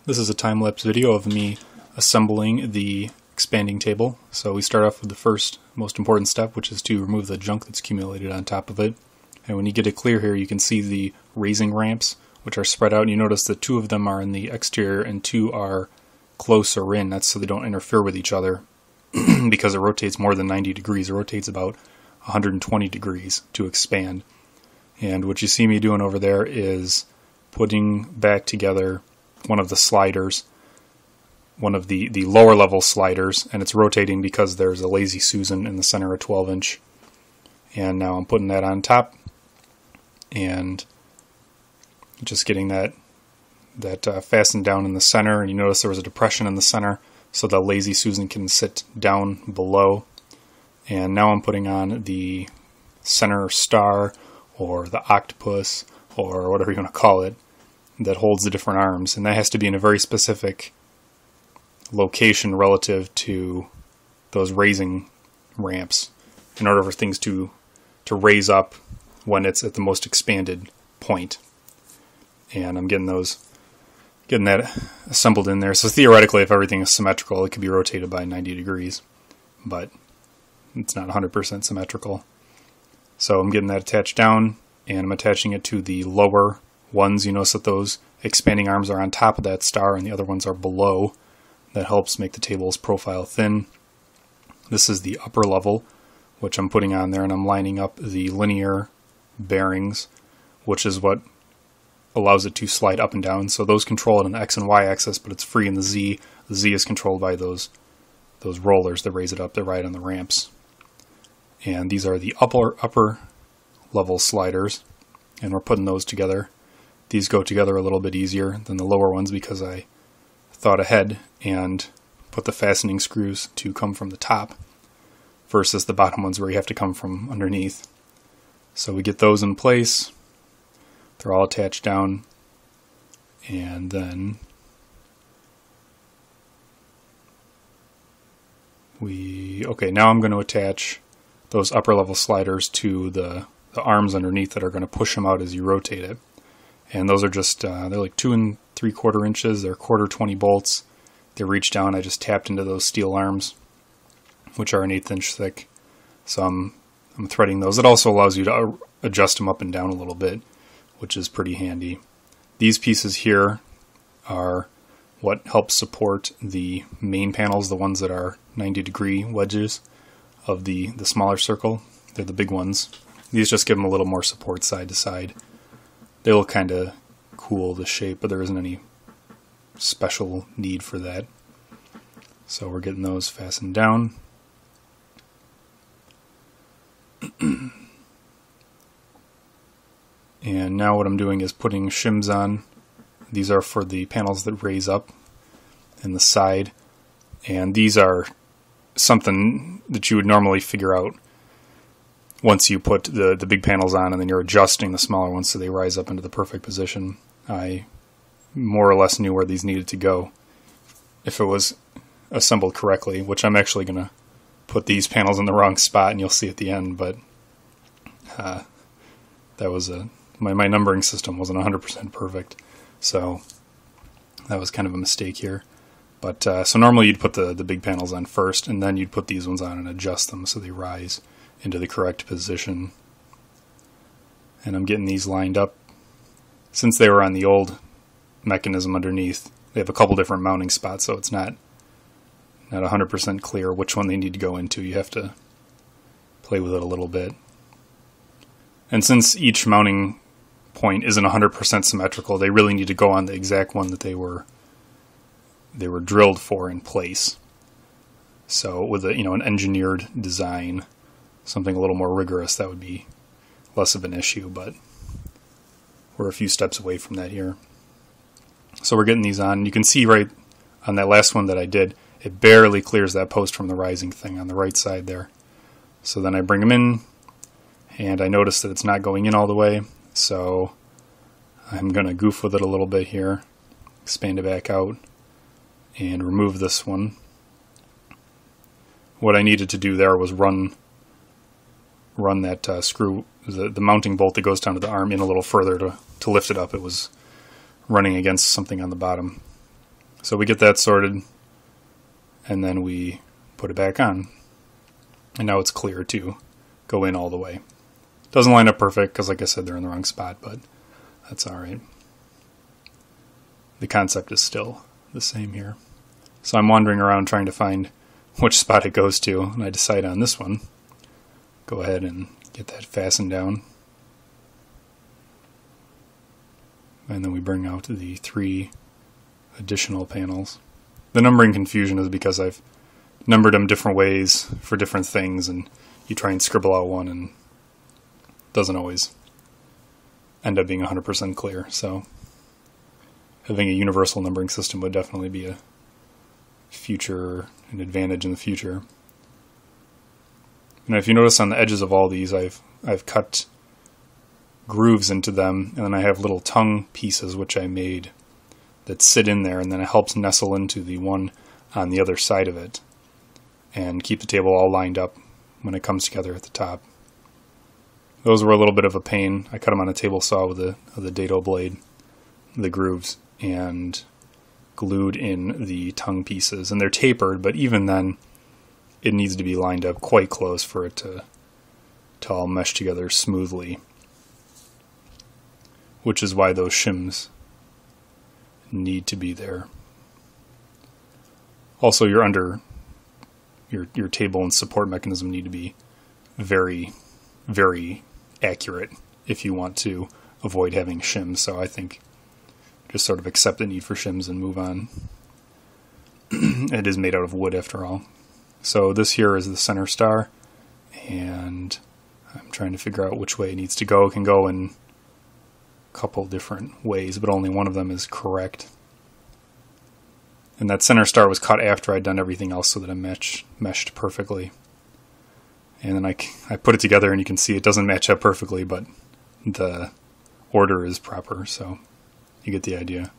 This is a time-lapse video of me assembling the expanding table. So we start off with the first most important step, which is to remove the junk that's accumulated on top of it. And when you get it clear here, you can see the raising ramps, which are spread out. And you notice that 2 of them are in the exterior and 2 are closer in. That's so they don't interfere with each other because it rotates more than 90 degrees. It rotates about 120 degrees to expand. And what you see me doing over there is putting back together one of the sliders, one of the lower level sliders, and it's rotating because there's a Lazy Susan in the center, a 12-inch. And now I'm putting that on top and just getting that fastened down in the center. And you notice there was a depression in the center so the Lazy Susan can sit down below. And now I'm putting on the center star or the octopus or whatever you want to call it that holds the different arms, and that has to be in a very specific location relative to those raising ramps in order for things to raise up when it's at the most expanded point. And I'm getting that assembled in there. So theoretically, if everything is symmetrical, it could be rotated by 90 degrees, but it's not 100% symmetrical. So I'm getting that attached down, and I'm attaching it to the lower ones. You notice that those expanding arms are on top of that star and the other ones are below. That helps make the table's profile thin. This is the upper level, which I'm putting on there, and I'm lining up the linear bearings, which is what allows it to slide up and down. So those control it on the X and Y axis, but it's free in the Z. The Z is controlled by those rollers that raise it up, that ride on the ramps. And these are the upper level sliders, and we're putting those together. These go together a little bit easier than the lower ones because I thought ahead and put the fastening screws to come from the top versus the bottom ones where you have to come from underneath. So we get those in place. They're all attached down, and then now I'm going to attach those upper level sliders to the arms underneath that are going to push them out as you rotate it. And those are just, they're like 2 3/4 inches. They're 1/4 bolts. They reach down. I just tapped into those steel arms, which are an 1/8 inch thick. So I'm threading those. It also allows you to adjust them up and down a little bit, which is pretty handy. These pieces here are what helps support the main panels, the ones that are 90-degree wedges of the smaller circle. They're the big ones. These just give them a little more support side to side. They look kind of cool, the shape, but there isn't any special need for that. So we're getting those fastened down. And now what I'm doing is putting shims on. These are for the panels that raise up in the side. And these are something that you would normally figure out once you put the big panels on, and then you're adjusting the smaller ones so they rise up into the perfect position. I more or less knew where these needed to go if it was assembled correctly, which I'm actually going to put these panels in the wrong spot, and you'll see at the end, but that was my numbering system wasn't 100% perfect, so that was kind of a mistake here. But so normally you'd put the big panels on first, and then you'd put these ones on and adjust them so they rise into the correct position. And I'm getting these lined up. Since they were on the old mechanism underneath, they have a couple different mounting spots, so it's not 100% clear which one they need to go into. You have to play with it a little bit. And since each mounting point isn't 100% symmetrical, they really need to go on the exact one that they were drilled for in place. So with an engineered design, something a little more rigorous, that would be less of an issue, but we're a few steps away from that here. So we're getting these on. You can see right on that last one that I did, it barely clears that post from the rising thing on the right side there. So then I bring them in, and I notice that it's not going in all the way, so I'm going to goof with it a little bit here, expand it back out, and remove this one. What I needed to do there was run that screw, the mounting bolt that goes down to the arm, in a little further to lift it up. It was running against something on the bottom. So we get that sorted, and then we put it back on. And now it's clear to go in all the way. Doesn't line up perfect, because like I said, they're in the wrong spot, but that's alright. The concept is still the same here. So I'm wandering around trying to find which spot it goes to, and I decide on this one. Go ahead and get that fastened down. And then we bring out the 3 additional panels. The numbering confusion is because I've numbered them different ways for different things, and you try and scribble out one and it doesn't always end up being 100% clear. So having a universal numbering system would definitely be an advantage in the future. And if you notice on the edges of all these, I've cut grooves into them, and then I have little tongue pieces which I made that sit in there, and then it helps nestle into the one on the other side of it and keep the table all lined up when it comes together at the top. Those were a little bit of a pain. I cut them on a table saw with the dado blade, the grooves, and glued in the tongue pieces. And they're tapered, but even then it needs to be lined up quite close for it to all mesh together smoothly, which is why those shims need to be there. Also, your table and support mechanism need to be very, very accurate if you want to avoid having shims. So I think just sort of accept the need for shims and move on. It is made out of wood after all. So this here is the center star, and I'm trying to figure out which way it needs to go. It can go in a couple different ways, but only one of them is correct. And that center star was cut after I'd done everything else so that it meshed perfectly. And then I put it together, and you can see it doesn't match up perfectly, but the order is proper, so you get the idea.